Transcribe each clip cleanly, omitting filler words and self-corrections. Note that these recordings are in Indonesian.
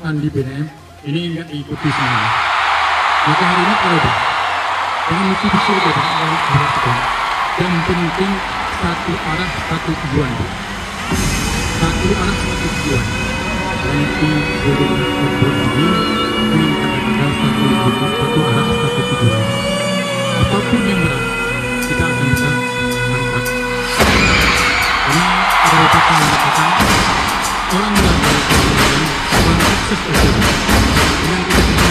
kegiatan di BNM ini nggak diikuti semuanya. Maka hari ini kalau dengan misi visi yang penting satu arah satu tujuan. Satu arah satu tujuan. Nanti football ini ingin katakan satu arah satu tujuan. Apapun yang berat kita akan bisa angkat. Ini merupakan orang yang sukses itu dengan kita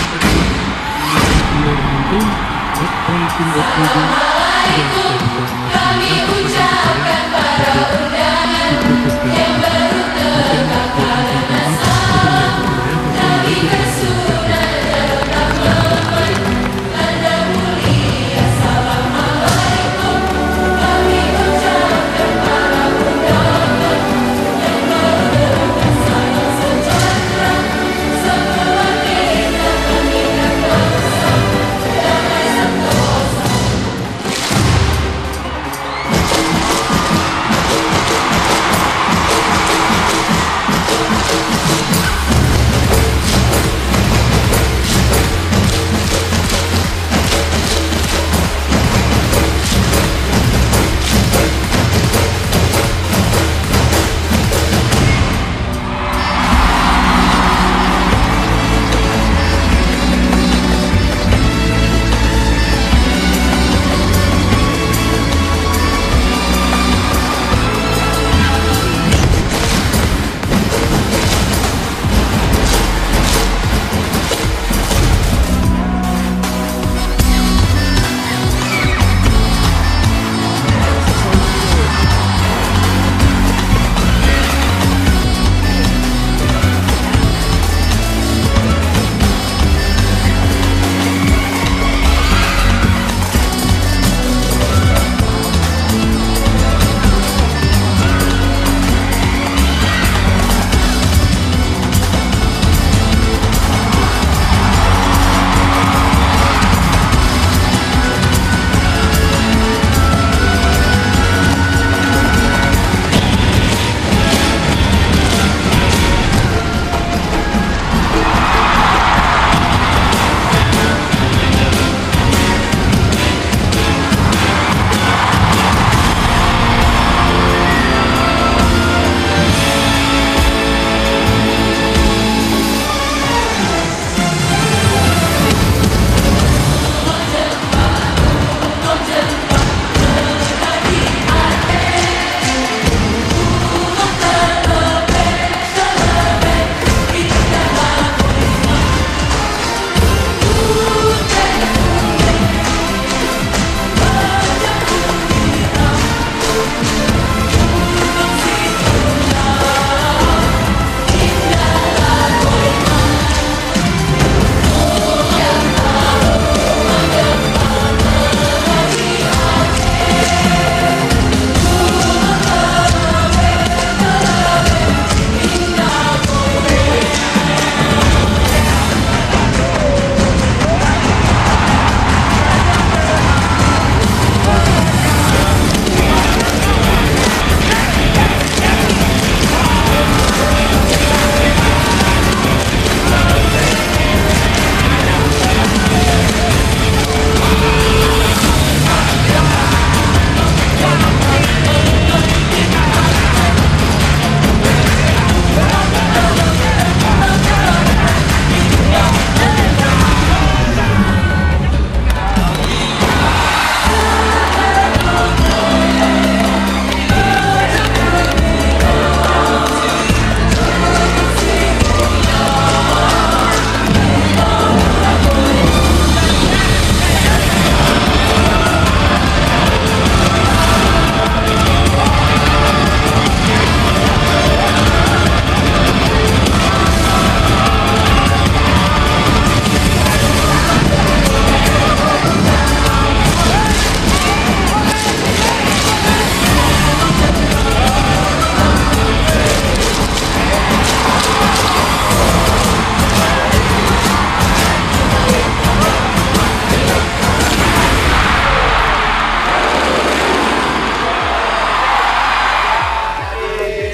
kami ucapkan Garuda, jadikan surat tanda mulia. Assalamualaikum, kami ucapkan para undangan yang berdoa salam sejahtera, semua kita mengingat bangsa damai sentosa.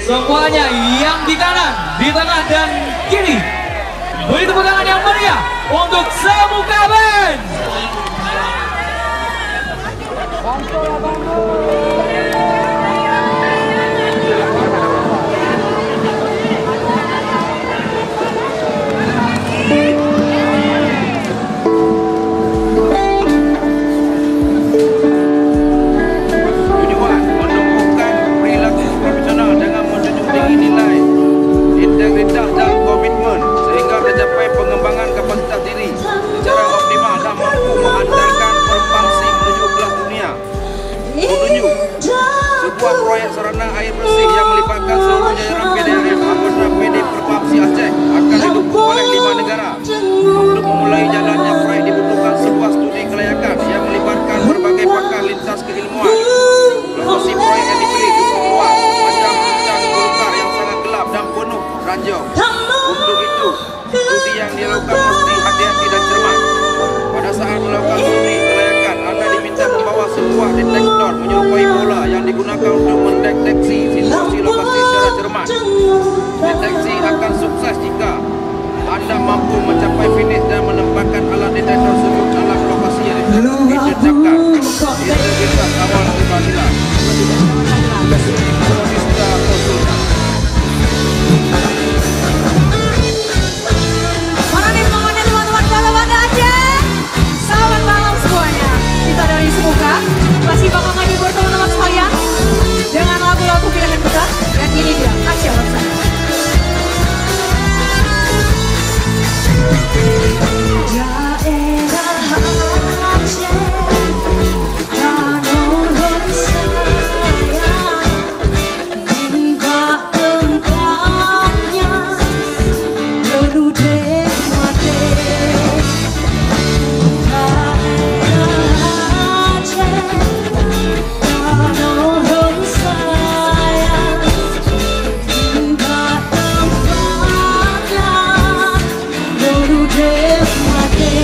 Semuanya yang di kanan, di tengah dan kiri, Beri tepuk tangan yang meriah untuk Semuka Band. Tujuan menumbuhkan perilaku profesional dengan menjunjung tinggi nilai, integritas dan komitmen sehingga tercapai pengembangan kapasitas diri secara optimal dan mampu menghantarkan berfungsi menuju kelas dunia. 7. Sebuah proyek sarana air bersih yang melibatkan seluruh jajaran PDRM anggota PD Perpapsi Aceh akan didukung oleh 5 negara. Untuk memulai jalannya proyek dibutuhkan sebuah studi kelayakan yang melibatkan berbagai pakar lintas keilmuan. Lokasi proyek yang dipilih cukup luas, sepanjang puncak Golkar yang sangat gelap dan penuh ranjau. Untuk itu, studi yang dilakukan mesti hati-hati dan cermat. Pada saat melakukan studi kelayakan, anda diminta membawa sebuah detektor menyerupai bola yang digunakan untuk mendeteksi situasi lokasi secara cermat. Deteksi akan sukses jika anda mampu mencapai finish dan menempatkan alat detektor tersebut dalam lokasi yang ditetapkan. Integritas awal keadilan. Sista konsultan. Mana nih semangatnya teman-teman Kota Banda Aceh? Selamat malam semuanya. Kita dari Semuka masih bakal menghibur teman-teman sekalian dengan lagu-lagu pilihan kita. Dan ini dia Aceh Bersama. Daerah Aceh, Danau sayang, hingga tempatnya Gelude mate. Daerah Aceh, Danau sayang, hingga tempatnya Gelude mate.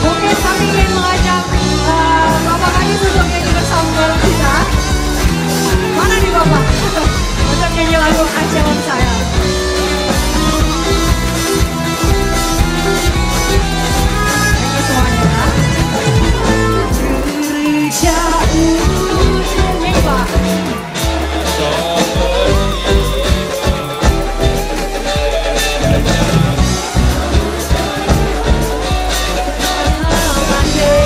Mungkin kami ingin mengajak Bapak Kadis untuk nyanyi bersama bareng kita. Mana nih Bapak? Untuk nyanyi lagu Aceh Saya. Nyanyi semuanya ya. Nyanyi Pak.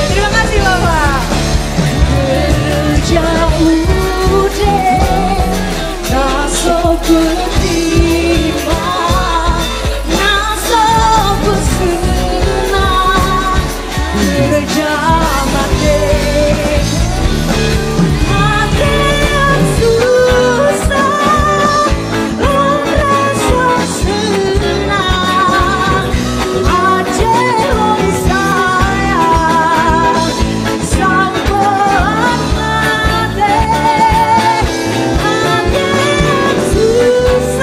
Terima kasih Bapak. Jauh deh, naso bertiba, naso bersenang, berjalan deh. Hati yang susah, merasa senang. Aceh wong sayang, sampai mati. Hati yang susah.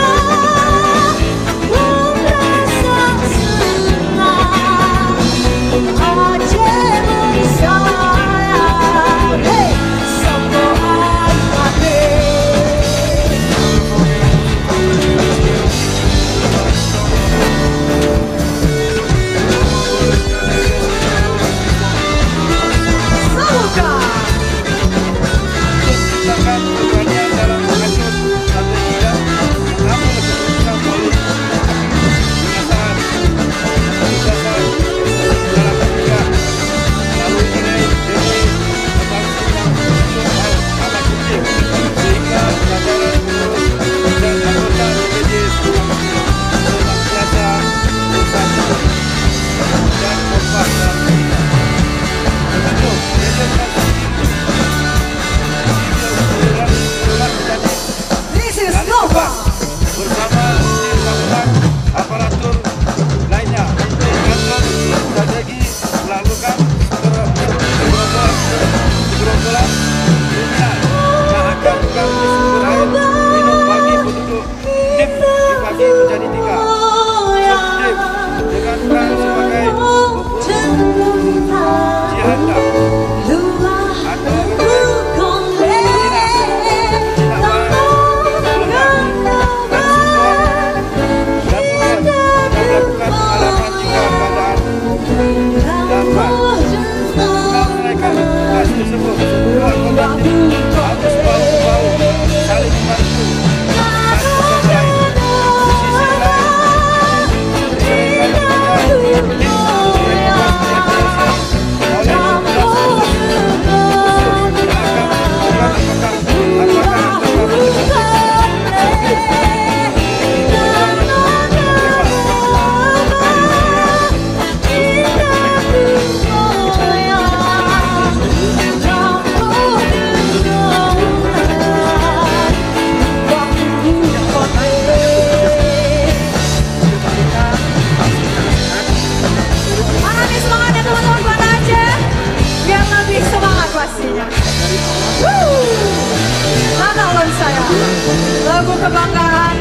kebanggaan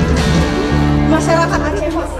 masyarakat Aceh, Mas.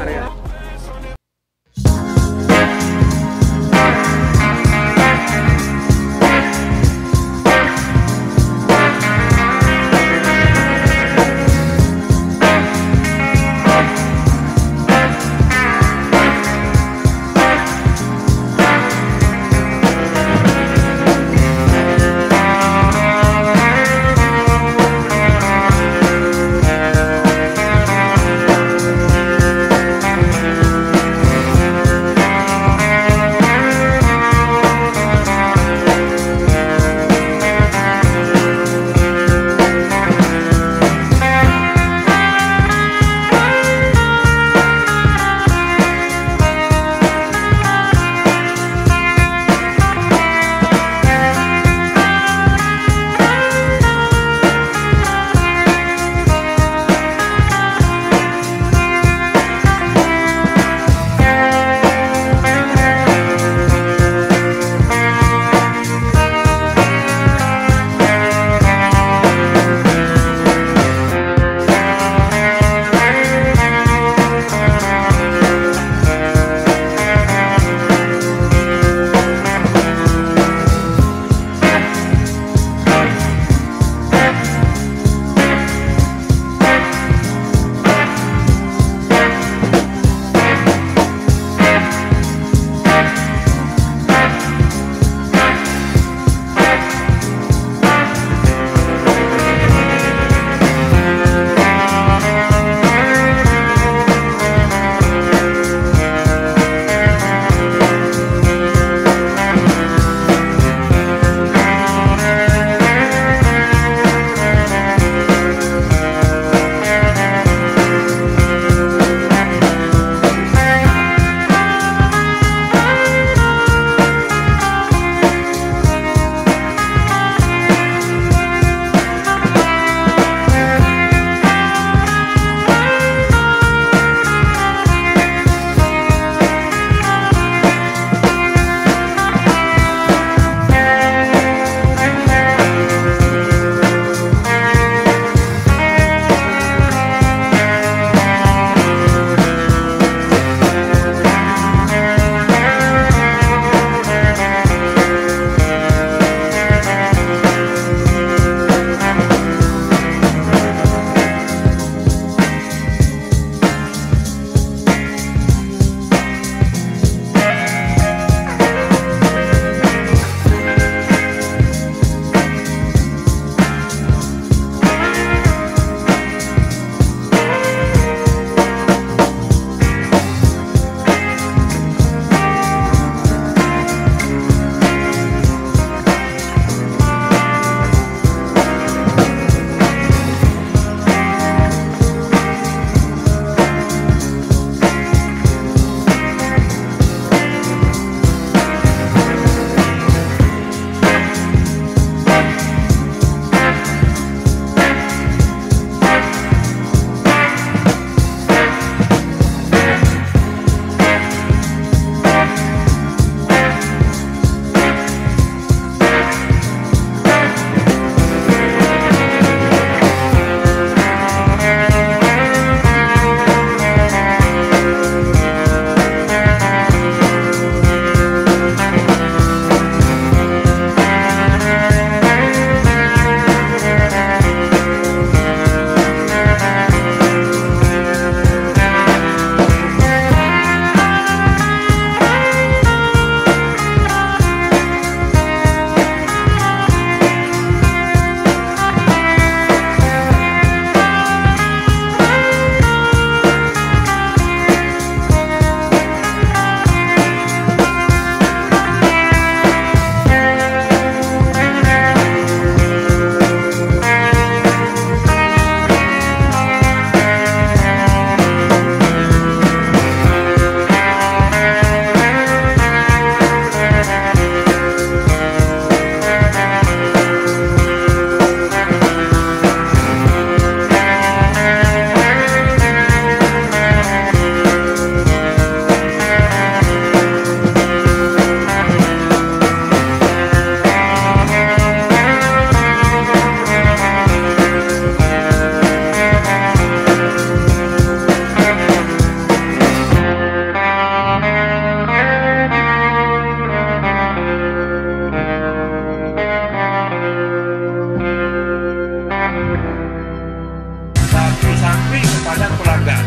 kepada pelanggan.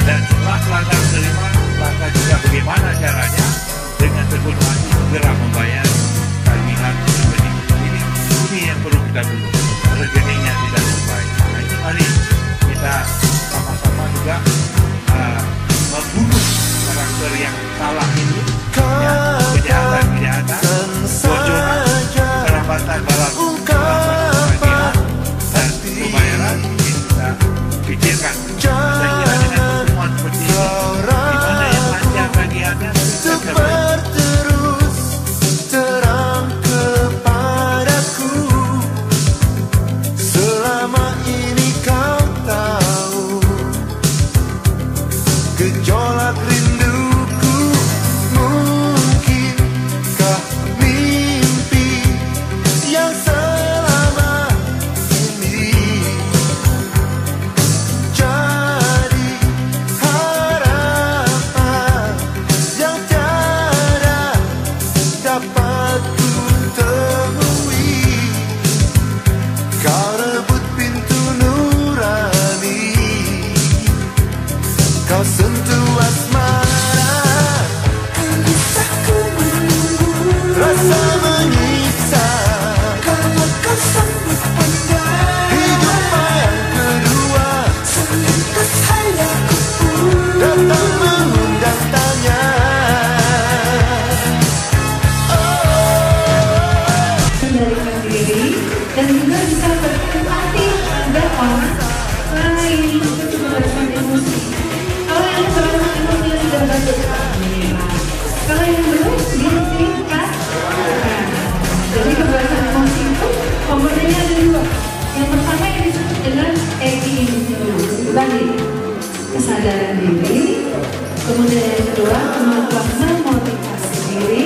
Dan setelah pelanggan terima, pelanggan juga bagaimana caranya dengan sepenuh hati segera membayar tagihan rekening. Ini yang perlu kita bunuh. Rekeningnya tidak terbaik. Nah, ini mari kita sama-sama juga membunuh karakter yang salah itu, ya, kejahatan, bocoran, kelambatan dalam tagihan dan pembayaran kita pikirkan. Saya kira dengan pertemuan seperti ini, di mana yang lancar tagihannya terus terang kepadaku. Selama ini kau tahu gejolak rinduku, mungkinkah mimpi yang selama ini jadi harapan yang tiada dapat ku temui. Kau rebut pintu nurani, kau sentuh asmara, gelisahku menunggu, rasa menyiksa. Kalau kau sambut pandang hidup yang kedua, selintas hayaku datang mengundang tanya. Kendalikan diri dan juga bisa berempati dengan orang lain untuk memberikan emosi. Kalau yang memberikan emosi yang sudah bagus, kalau yang belum disingkat. Jadi kebebasan emosi itu komponennya ada dua. Yang pertama yang disebut dengan EQ, tadi kesadaran diri. Kemudian yang kedua kemampuan memotivasi diri.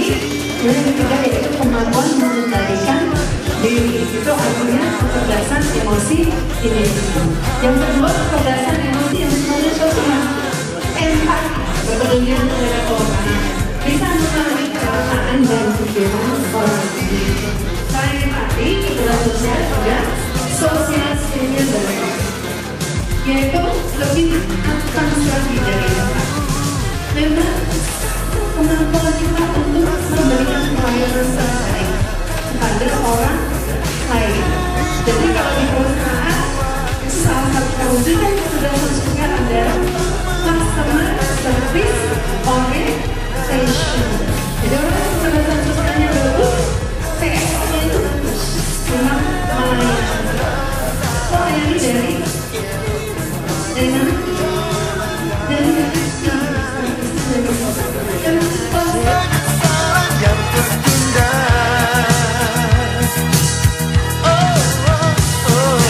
Dan yang ketiga yaitu kemampuan mengendalikan diri. Itu artinya kecerdasan emosi ini. Yang kedua kecerdasan emosi yang sebenarnya sosial, empati, kepedulian terhadap orang, bisa mengalami perasaan dan pikiran orang lain. Selain empati, kecerdasan sosial juga social skill, yaitu lebih konsentrasi dari apa. Memang kemampuan kita untuk memberikan pelayanan terbaik kepada orang lain. Jadi kalau di perusahaan, salah satu kewujudan kecerdasan sosial adalah customer service orientation. Jadi orang kecerdasan sosialnya bagus, CS-nya itu bagus, memang melayani dari Penyesalan yang tertunda. Oh, oh, oh.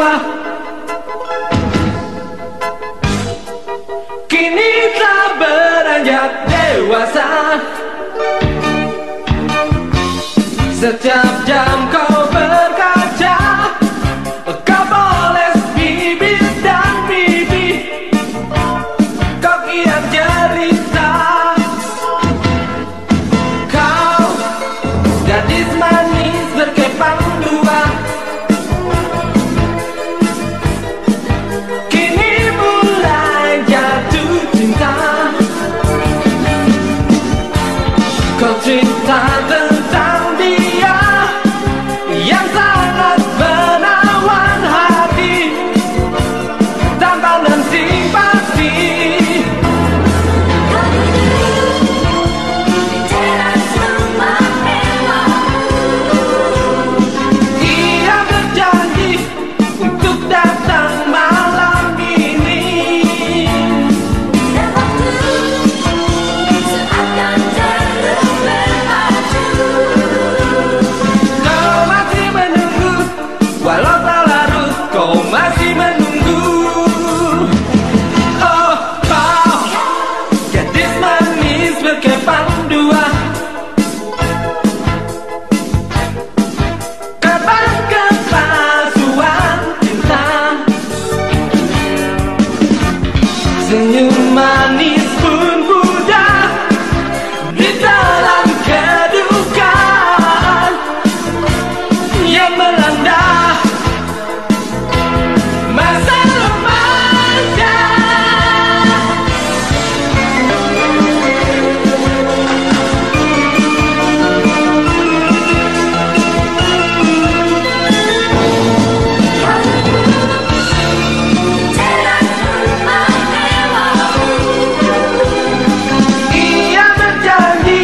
dua. Kini telah beranjak dewasa. Setiap jam kau berkaca, kau poles bibir dan pipi, kau kian jelita. Kau gadis manis berkepang dua, kini mulai jatuh cinta. Kau cerita tentang dia yang sangat menawan hati, tampan dan simpati. Ia berjanji untuk datang malam ini. Kau masih menunggu, walau tak larut, kau masih menunggu. Oh, kau gadis manis berkepang dua, kapan kepalsuan cinta. Senyum manis pun pudar di dalam kedukaan yang melanda masa remaja. Ia berjanji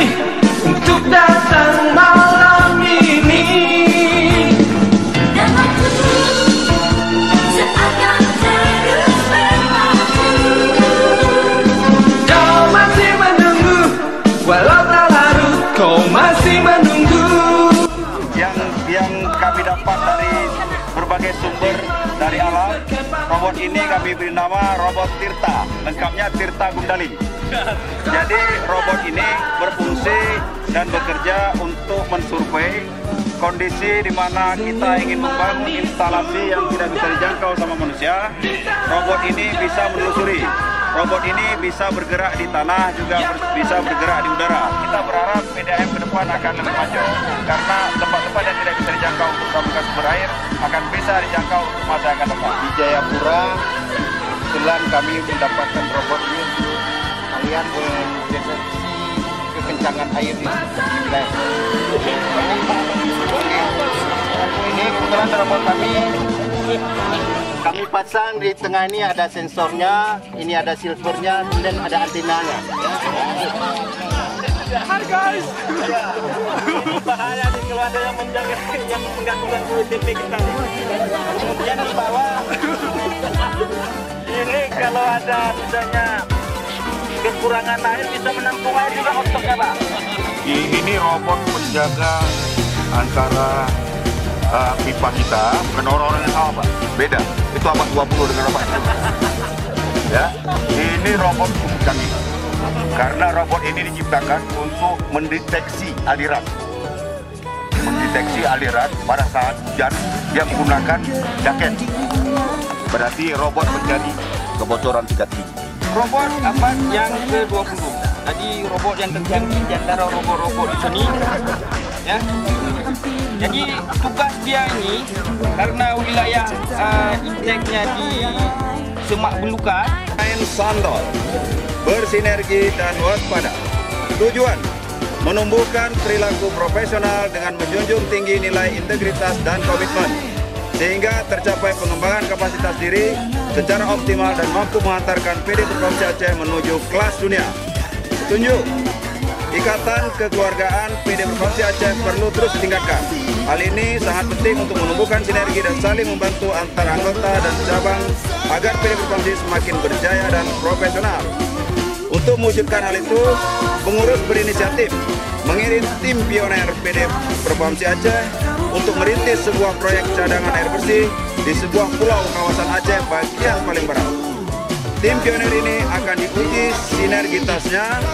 untuk datang malam ini. Kau masih menunggu, walau tak larut, kau masih menunggu. Yang kami dapat dari berbagai sumber dari alam, robot ini kami beri nama robot Tirta, lengkapnya Tirta Gundali. Jadi robot ini berfungsi dan bekerja untuk mensurvei kondisi di mana kita ingin membangun instalasi yang tidak bisa dijangkau sama manusia. Robot ini bisa menelusuri. Robot ini bisa bergerak di tanah, juga bisa bergerak di udara. Kita berharap PDAM ke depan akan lebih maju, karena tempat-tempat yang tidak bisa dijangkau untuk tabungan sumber air akan bisa dijangkau untuk masa yang akan datang. Di Jayapura, kebetulan kami mendapatkan robot ini untuk kalian mendeteksi kekencangan air di wilayah. Ini kebetulan robot kami pasang di tengah ini, ada sensornya, ini ada silvernya, kemudian ada antenanya. Hai guys. Bahaya nih kalau ada yang menjaga, yang mengganggu TV kita. Kemudian di bawah ini kalau ada misalnya kekurangan air bisa menampung air juga otoknya, Pak. Ini robot penjaga antara pipa kita, bukan orang-orang yang sama, Pak. Beda. Itu abad 20 dengan robot itu. Ya, ini robot cukup canggih. Karena robot ini diciptakan untuk mendeteksi aliran. Mendeteksi aliran pada saat hujan, dia menggunakan jaket. Berarti robot menjadi kebocoran tingkat tinggi. Robot abad yang ke-20. Jadi robot yang tercanggih di antara robot-robot di sini. Ya. Jadi tugas dia ini karena wilayah inteknya di Semak Belukar, main sandal, bersinergi dan waspada. Tujuan menumbuhkan perilaku profesional dengan menjunjung tinggi nilai integritas dan komitmen, sehingga tercapai pengembangan kapasitas diri secara optimal dan mampu menghantarkan PD Provinsi Aceh menuju kelas dunia. Tunjuk ikatan kekeluargaan PD Provinsi Aceh perlu terus ditingkatkan. Hal ini sangat penting untuk menumbuhkan sinergi dan saling membantu antar anggota dan cabang agar PD Provinsi semakin berjaya dan profesional. Untuk mewujudkan hal itu, pengurus berinisiatif mengirim tim pioner PD Provinsi Aceh untuk merintis sebuah proyek cadangan air bersih di sebuah pulau kawasan Aceh bagian paling barat. Tim pionir ini akan diuji sinergitasnya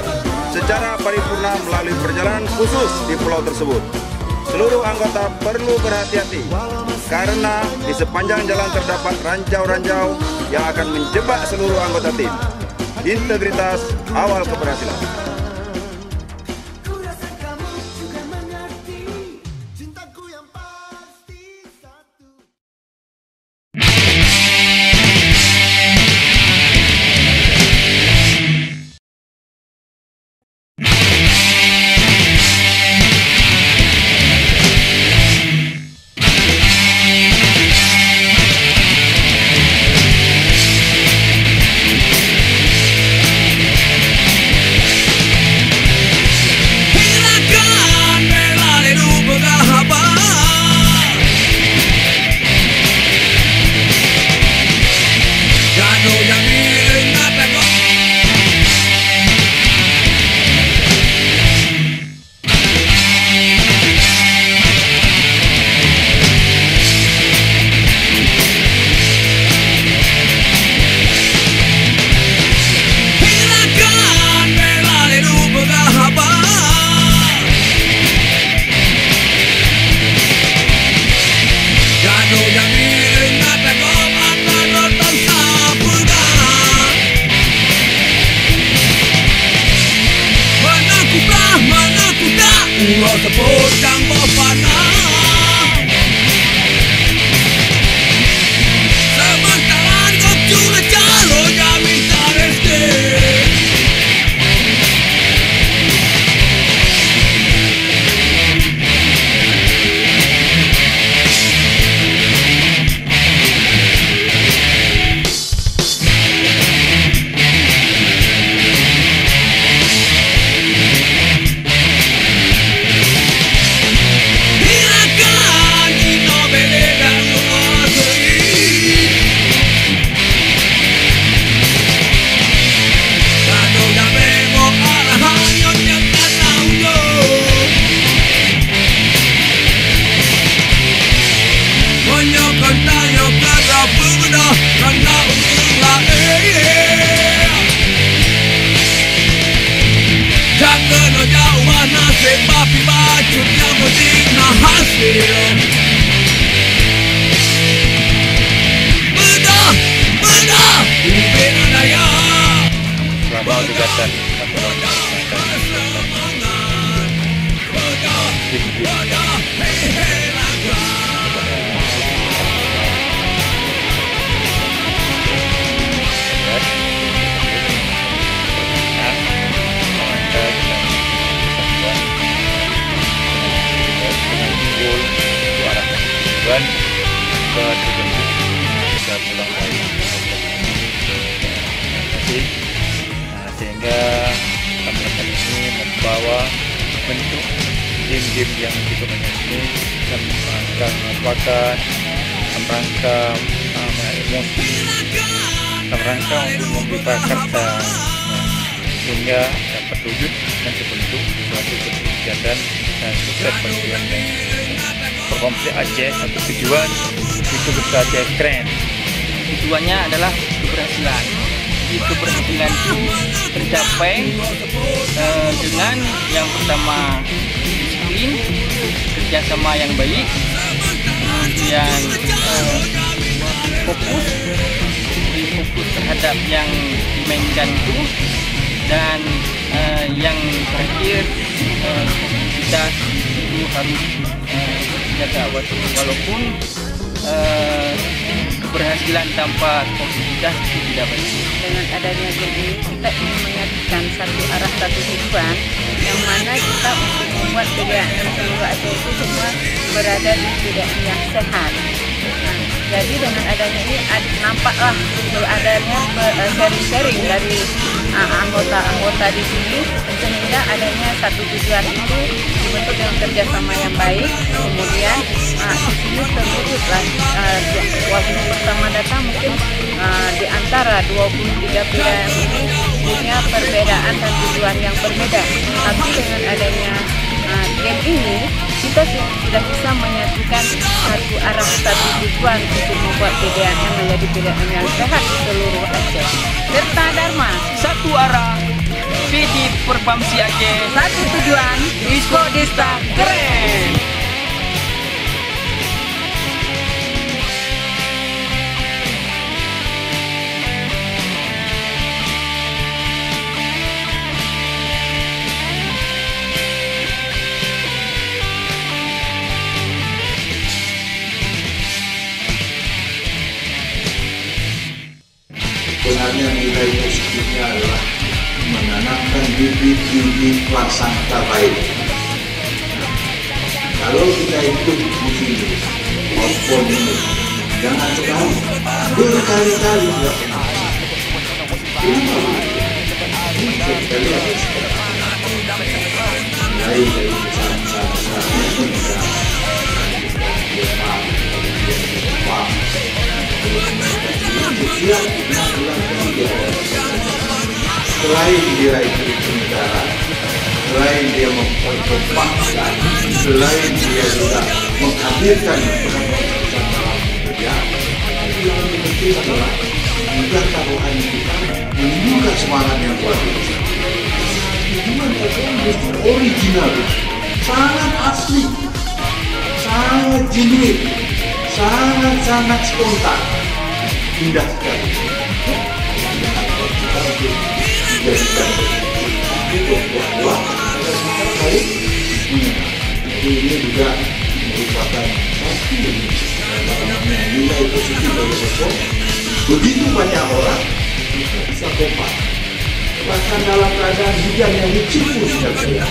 secara paripurna melalui perjalanan khusus di pulau tersebut. Seluruh anggota perlu berhati-hati karena di sepanjang jalan terdapat ranjau-ranjau yang akan menjebak seluruh anggota tim. Integritas awal keberhasilan. Ku rasa kamu juga mengerti cintaku yang pasti satu. Sehingga rekan-rekan ini membawa bentuk game-game yang dipermainkan ini dalam rangka merupakan dalam rangka emosi, dalam rangka untuk memberi karta sehingga dapat wujud dan terbentuk suatu kegiatan dan sukses bagi yang Perkomplek Aceh atau tujuan itu besar Aceh keren. Tujuannya adalah keberhasilan. Jadi keberhasilan itu tercapai dengan yang pertama disiplin, kerjasama yang baik, kemudian fokus terhadap yang dimainkan itu, dan yang terakhir kita itu harus jaga walaupun keberhasilan tanpa sportivitas itu tidak baik. Dengan adanya game ini kita ingin menyajikan satu arah satu tujuan yang mana kita untuk membuat kegiatan seluruh Aceh itu semua berada di keadaan yang sehat. Nah, jadi dengan adanya ini nampaklah adanya sharing-sharing dari anggota-anggota di sini, sehingga adanya satu tujuan itu dibentuk dengan kerjasama yang baik. Kemudian di sini terwujudlah waktu pertama datang mungkin di antara 23 pilihan ini punya perbedaan dan tujuan yang berbeda. Tapi dengan adanya game ini kita sudah bisa menyatukan satu arah, satu tujuan untuk membuat PDAM menjadi PDAM yang sehat di seluruh Aceh. Serta Dharma, Satu arah, PD Perpamsi Aceh. satu tujuan, Disko Desta keren. Sebenarnya nilai positifnya adalah menanamkan bibit-bibit prasangka baik. Kalau kita ikut begini, outbound ini, jangan sekali, berkali-kali tidak pernah. Kita lihat mulai dari besar-besar itu bisa selain dia itu negara, selain dia memperkembangkan, selain dia juga menghadirkan peran-peran dalam kerja, yang lebih penting adalah menjaga rohani kita, menumbuhkan semangat yang luar biasa. Tujuan kajian justru original, sangat asli, sangat genuine, sangat spontan, indah sekali. Jadikan itu bahwa baik ini juga merupakan satu nilai positif dari sosok. Begitu banyak orang bisa kompak, bahkan dalam keadaan hujan yang licin pun tidak saya.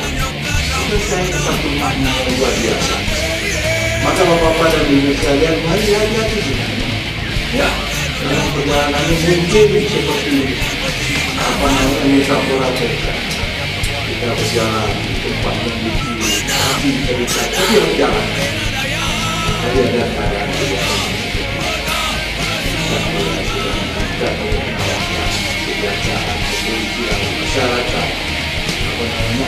Itu saya satu makna yang luar biasa. Maka Bapak-Bapak dan Ibu sekalian, mari hati-hati ya, dalam perjalanan ini mungkin seperti metafora kita berjalan di tempat yang licin, tapi terikat, tapi harus jalan. Tadi ada keadaan dan kejaksaan, kepolisian, masyarakat,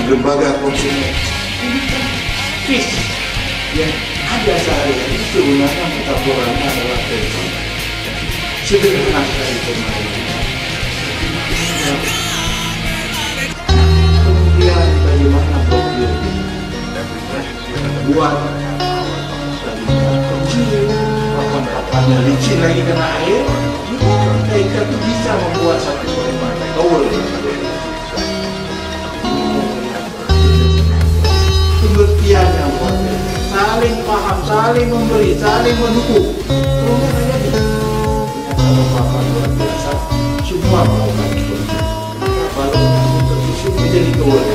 lembaga konsumen, yang ada sehari-hari sebenarnya metaforanya adalah telepon. Sederhana sekali pemahaman. Kemudian bagaimana profil buat kecil, papan-papannya licin lagi kena air, kita itu bisa membuat satu tower. Pengertian yang luar biasa, saling paham, saling memberi, saling mendukung. Kalau papan luar biasa, semua melakukan itu. Kalau tersusun menjadi tower.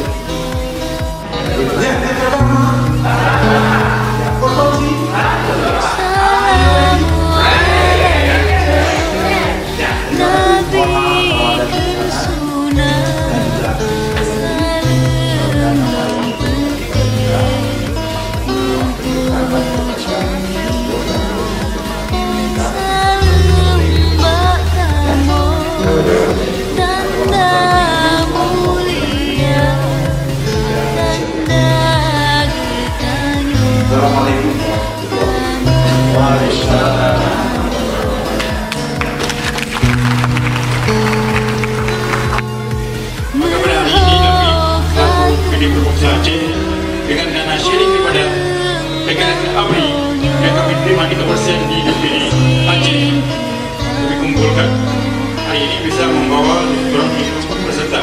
Assalamualaikum warahmatullahi wabarakatuh. Maka pada hari ini kami selaku PD Perpamsi Aceh dengan dana sharing kepada PKN ABRI yang kami terima di kepercayaan di DPD Aceh, kami kumpulkan hari ini bisa membawa kurang lebih 4 peserta.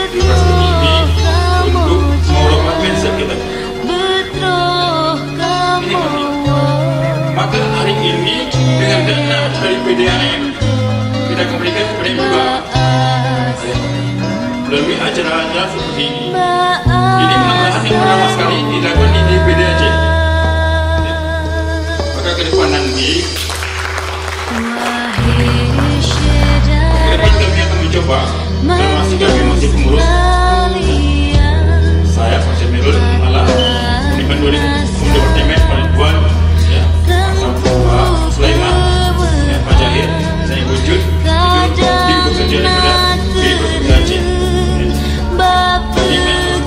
Di proses ini untuk mengurangkan mindset kita. Ini penting. Maka hari ini dengan dana dari PDAM kita kembalikan kepada juga melalui acara-acara seperti ini. Ini merupakan yang pertama sekali dilakukan di DPD Aceh. Maka ke depan nanti kami akan mencoba, dan kami masih pengurus, saya Pak Semirul Malah dipandu oleh Departemen Penipuan, Pak Sulaiman, Pak Jahir, saya wujud tim bekerja daripada PD Perpamsi Aceh. Jadi memang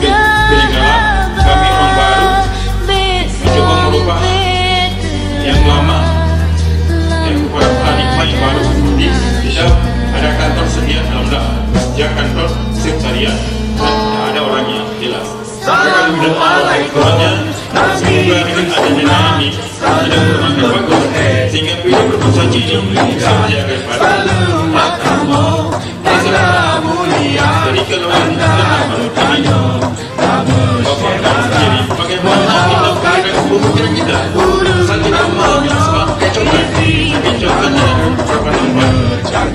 peninggalan kami dia dan tidak ada orangnya jelas. Kalau tidak ada orangnya, semoga dengan adanya ini ada bermakna bagus sehingga pilih berbangsa ini bisa menjaga pada jadi kalau kita Bapak sendiri bagaimana kita menjaga pemikiran kita saat kita mau sebab kecokan beberapa tempat tentang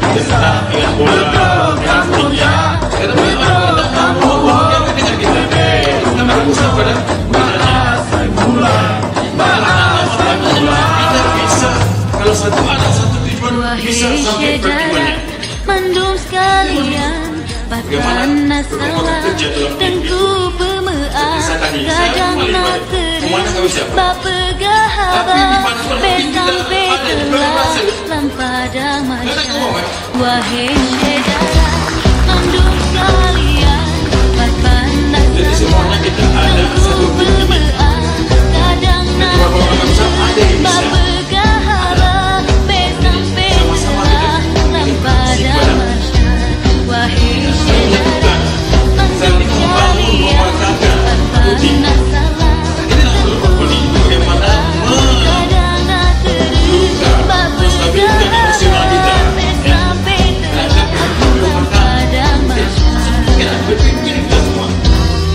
dengan bola dengan tinggi karena banyak orang tidak mau menjaga dengan kita berpusat pada kita bisa kalau satu anak satu tujuan bisa sampai perjuangannya. Mandum sekalian, bahkan nasalah dan ku pemeah kadang nak terus bapegahaba sampai telah lampada masa. Wahai saudara, mandum sekalian, bahkan nasalah dan ku pemeah kadang nak terus bapegahaba sampai telah lampada masa. Wahai saudara, mandum sekalian, bahkan nasalah dan ku pemeah kadang nak terus bapegahaba sampai telah lampada masa. Berpikir kita semua,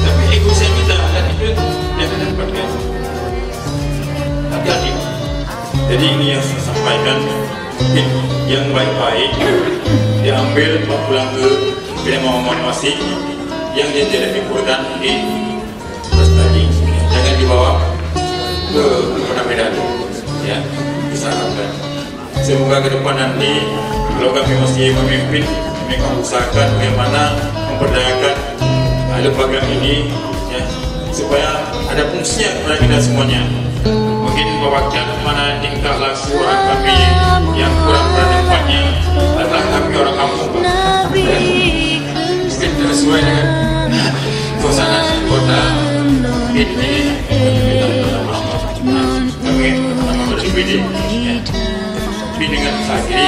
tapi ego saya kita dan itu yang kita dapatkan. Hati-hati. Jadi ini yang saya sampaikan, mungkin yang baik-baik diambil pulang ke Pilihan masing yang dia tidak dikurkan di tadi, jangan dibawa ke Kota Medan. Ya, disarankan. Semoga ke depan nanti kalau kami masih memimpin, kami akan usahakan bagaimana memperdayakan lembaga ini, ya, supaya ada fungsinya kepada kita semuanya. Mungkin mewakilkan mana tingkah laku orang kami yang kurang bertempatnya adalah kami orang kampung, mungkin tidak sesuai dengan suasana kota ini. Kami pertama berpikir, tapi dengan saat ini